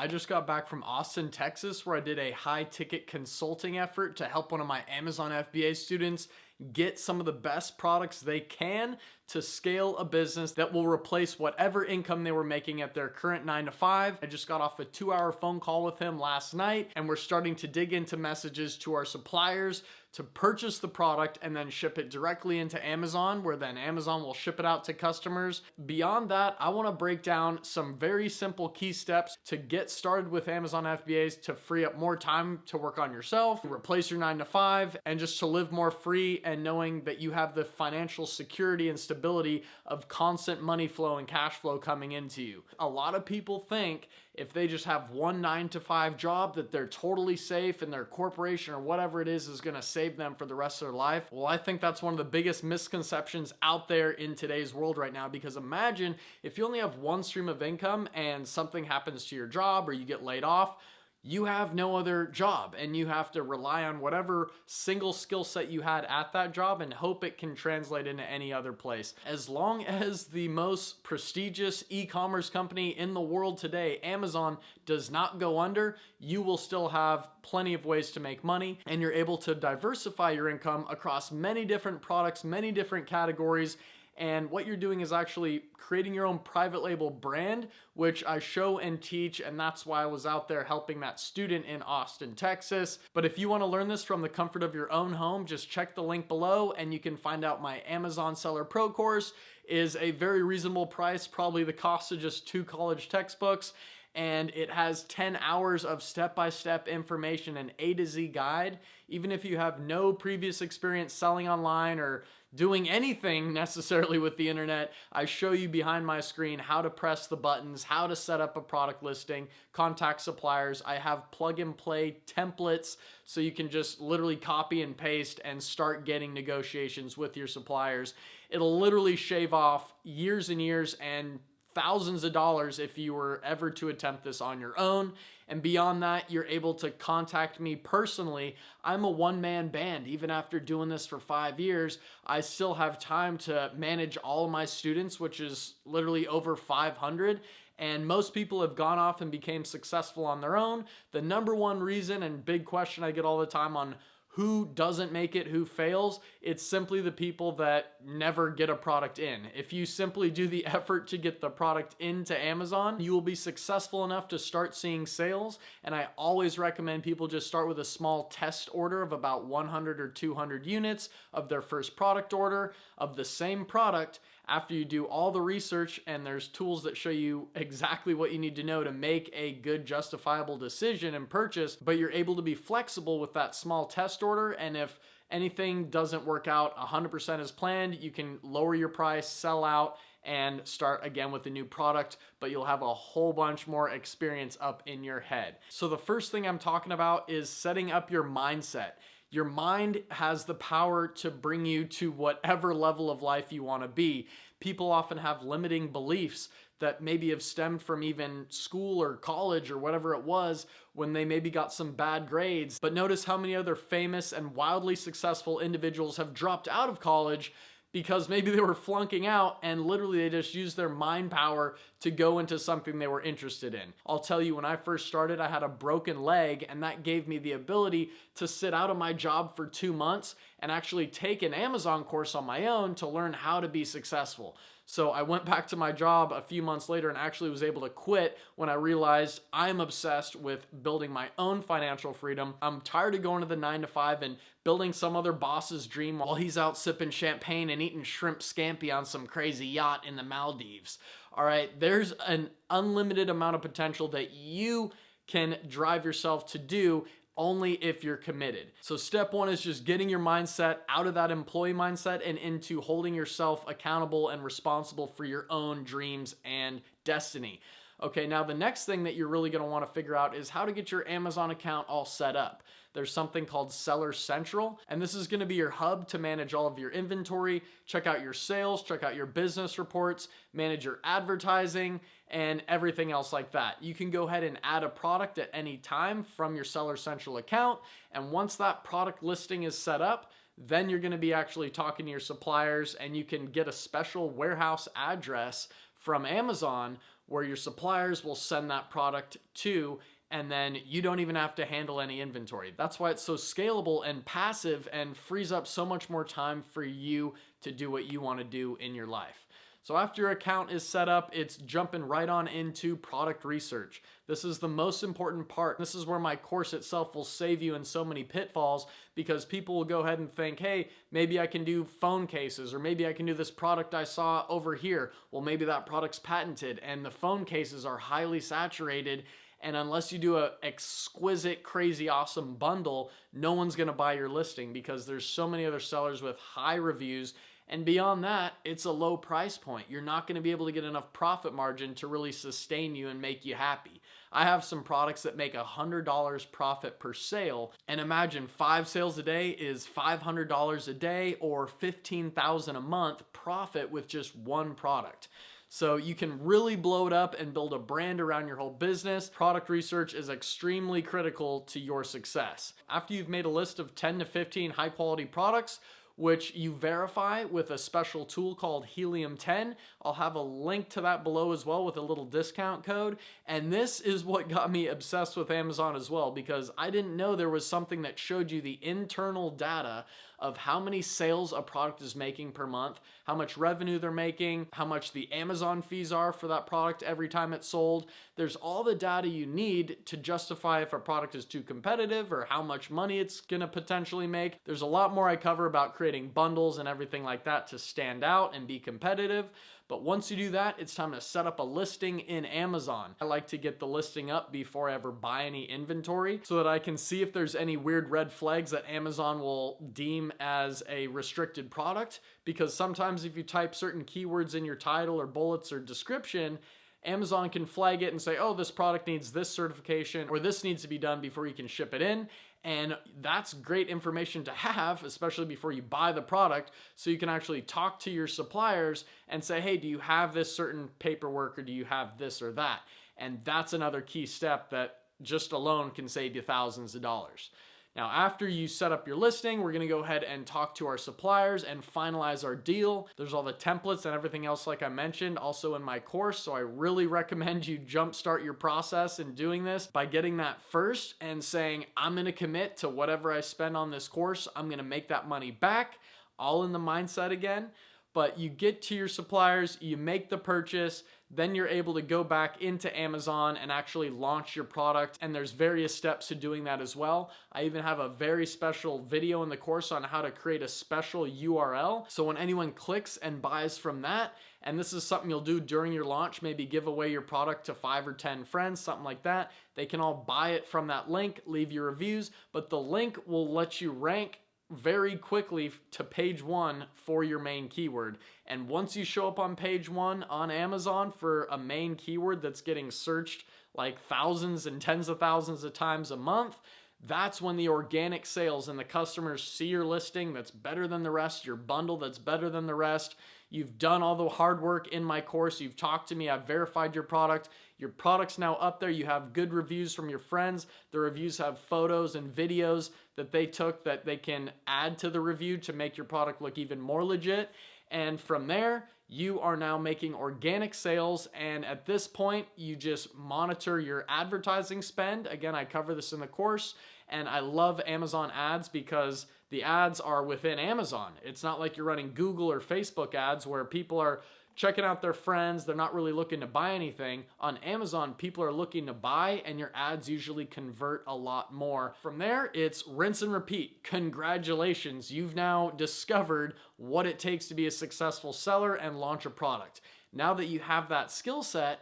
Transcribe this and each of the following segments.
I just got back from Austin, Texas, where I did a high ticket consulting effort to help one of my Amazon FBA students get some of the best products they can to scale a business that will replace whatever income they were making at their current 9 to 5. I just got off a 2-hour phone call with him last night, and we're starting to dig into messages to our suppliers to purchase the product and then ship it directly into Amazon, where then Amazon will ship it out to customers. Beyond that, I want to break down some very simple key steps to get started with Amazon FBAs to free up more time to work on yourself, replace your 9 to 5, and just to live more free and knowing that you have the financial security and stability of constant money flow and cash flow coming into you. A lot of people think if they just have one 9 to 5 job that they're totally safe and their corporation or whatever it is going to save them for the rest of their life. Well, I think that's one of the biggest misconceptions out there in today's world right now, because imagine if you only have one stream of income and something happens to your job or you get laid off, you have no other job and you have to rely on whatever single skill set you had at that job and hope it can translate into any other place. As long as the most prestigious e-commerce company in the world today, Amazon, does not go under, you will still have plenty of ways to make money, and you're able to diversify your income across many different products, many different categories. And what you're doing is actually creating your own private label brand, which I show and teach, and that's why I was out there helping that student in Austin, Texas. But if you want to learn this from the comfort of your own home, just check the link below and you can find out my Amazon Seller Pro course is a very reasonable price, probably the cost of just 2 college textbooks. And it has 10 hours of step-by-step information, an A to Z guide. Even if you have no previous experience selling online or doing anything necessarily with the internet, I show you behind my screen how to press the buttons, how to set up a product listing, contact suppliers. I have plug-and-play templates so you can just literally copy and paste and start getting negotiations with your suppliers. It'll literally shave off years and years and thousands of dollars if you were ever to attempt this on your own. And beyond that, you're able to contact me personally. I'm a one-man band. Even after doing this for 5 years, I still have time to manage all of my students, which is literally over 500. And most people have gone off and became successful on their own. The number one reason and big question I get all the time on who doesn't make it, who fails, it's simply the people that never get a product in. If you simply do the effort to get the product into Amazon, you will be successful enough to start seeing sales. And I always recommend people just start with a small test order of about 100 or 200 units of their first product order of the same product. After you do all the research, and there's tools that show you exactly what you need to know to make a good justifiable decision and purchase, but you're able to be flexible with that small test order. And if anything doesn't work out 100% as planned, you can lower your price, sell out, and start again with a new product, but you'll have a whole bunch more experience up in your head. So the first thing I'm talking about is setting up your mindset. Your mind has the power to bring you to whatever level of life you want to be. People often have limiting beliefs that maybe have stemmed from even school or college or whatever it was when they maybe got some bad grades. But notice how many other famous and wildly successful individuals have dropped out of college because maybe they were flunking out and literally they just used their mind power to go into something they were interested in. I'll tell you, when I first started, I had a broken leg, and that gave me the ability to sit out of my job for 2 months and actually take an Amazon course on my own to learn how to be successful. So I went back to my job a few months later and actually was able to quit when I realized I'm obsessed with building my own financial freedom. I'm tired of going to the 9 to 5 and building some other boss's dream while he's out sipping champagne and eating shrimp scampi on some crazy yacht in the Maldives. All right, there's an unlimited amount of potential that you can drive yourself to do only if you're committed. So step one is just getting your mindset out of that employee mindset and into holding yourself accountable and responsible for your own dreams and destiny. Okay, now the next thing that you're really going to want to figure out is how to get your Amazon account all set up. There's something called Seller Central, and this is going to be your hub to manage all of your inventory, check out your sales, check out your business reports, manage your advertising, and everything else like that. You can go ahead and add a product at any time from your Seller Central account, and once that product listing is set up, then you're going to be actually talking to your suppliers, and you can get a special warehouse address from Amazon where your suppliers will send that product to, and then you don't even have to handle any inventory. That's why it's so scalable and passive and frees up so much more time for you to do what you want to do in your life. So after your account is set up, it's jumping right on into product research. This is the most important part. This is where my course itself will save you in so many pitfalls, because people will go ahead and think, hey, maybe I can do phone cases, or maybe I can do this product I saw over here. Well, maybe that product's patented and the phone cases are highly saturated, and unless you do an exquisite, crazy, awesome bundle, no one's gonna buy your listing because there's so many other sellers with high reviews. And beyond that, it's a low price point. You're not gonna be able to get enough profit margin to really sustain you and make you happy. I have some products that make $100 profit per sale. And imagine 5 sales a day is $500 a day, or $15,000 a month profit with just one product. So you can really blow it up and build a brand around your whole business. Product research is extremely critical to your success. After you've made a list of 10 to 15 high quality products, which you verify with a special tool called Helium 10. I'll have a link to that below as well with a little discount code. And this is what got me obsessed with Amazon as well, because I didn't know there was something that showed you the internal data of how many sales a product is making per month, how much revenue they're making, how much the Amazon fees are for that product every time it's sold. There's all the data you need to justify if a product is too competitive or how much money it's gonna potentially make. There's a lot more I cover about creating bundles and everything like that to stand out and be competitive. But once you do that, it's time to set up a listing in Amazon. I like to get the listing up before I ever buy any inventory so that I can see if there's any weird red flags that Amazon will deem as a restricted product. Because sometimes if you type certain keywords in your title or bullets or description, Amazon can flag it and say, oh, this product needs this certification, or this needs to be done before you can ship it in. And that's great information to have, especially before you buy the product, so you can actually talk to your suppliers and say, hey, do you have this certain paperwork, or do you have this or that? And that's another key step that just alone can save you thousands of dollars. Now, after you set up your listing, we're gonna go ahead and talk to our suppliers and finalize our deal. There's all the templates and everything else like I mentioned also in my course, so I really recommend you jumpstart your process in doing this by getting that first and saying, I'm gonna commit to whatever I spend on this course, I'm gonna make that money back, all in the mindset again. But you get to your suppliers, you make the purchase, then you're able to go back into Amazon and actually launch your product. And there's various steps to doing that as well. I even have a very special video in the course on how to create a special URL. So when anyone clicks and buys from that, and this is something you'll do during your launch, maybe give away your product to 5 or 10 friends, something like that. They can all buy it from that link, leave your reviews, but the link will let you rank very quickly to page 1 for your main keyword. And once you show up on page 1 on Amazon for a main keyword that's getting searched like thousands and tens of thousands of times a month, that's when the organic sales and the customers see your listing that's better than the rest, your bundle that's better than the rest. You've done all the hard work in my course. You've talked to me. I've verified your product. Your product's now up there. You have good reviews from your friends. The reviews have photos and videos that they took that they can add to the review to make your product look even more legit. And from there, you are now making organic sales. And at this point, you just monitor your advertising spend. Again, I cover this in the course. And I love Amazon ads because the ads are within Amazon. It's not like you're running Google or Facebook ads where people are checking out their friends. They're not really looking to buy anything. On Amazon, people are looking to buy, and your ads usually convert a lot more. From there, it's rinse and repeat. Congratulations, you've now discovered what it takes to be a successful seller and launch a product. Now that you have that skill set,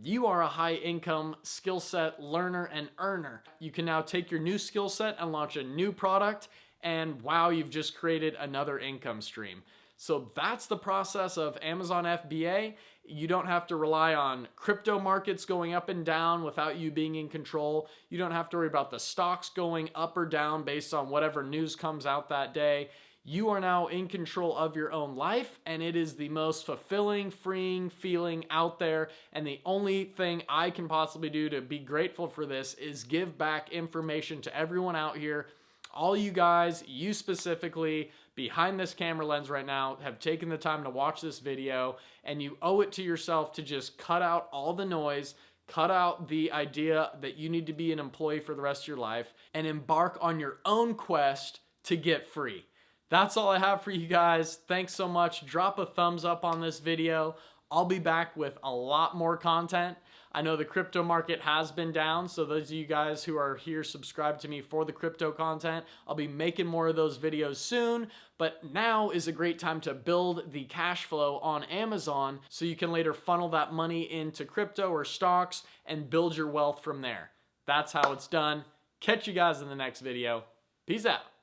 you are a high income skill set learner and earner. You can now take your new skill set and launch a new product, and wow, you've just created another income stream. So that's the process of Amazon FBA. You don't have to rely on crypto markets going up and down without you being in control. You don't have to worry about the stocks going up or down based on whatever news comes out that day. You are now in control of your own life, and it is the most fulfilling, freeing feeling out there. And the only thing I can possibly do to be grateful for this is give back information to everyone out here all you guys, you specifically, behind this camera lens right now, have taken the time to watch this video, and you owe it to yourself to just cut out all the noise, cut out the idea that you need to be an employee for the rest of your life, and embark on your own quest to get free. That's all I have for you guys. Thanks so much. Drop a thumbs up on this video. I'll be back with a lot more content. I know the crypto market has been down, so those of you guys who are here subscribed to me for the crypto content, I'll be making more of those videos soon, but now is a great time to build the cash flow on Amazon so you can later funnel that money into crypto or stocks and build your wealth from there. That's how it's done. Catch you guys in the next video. Peace out.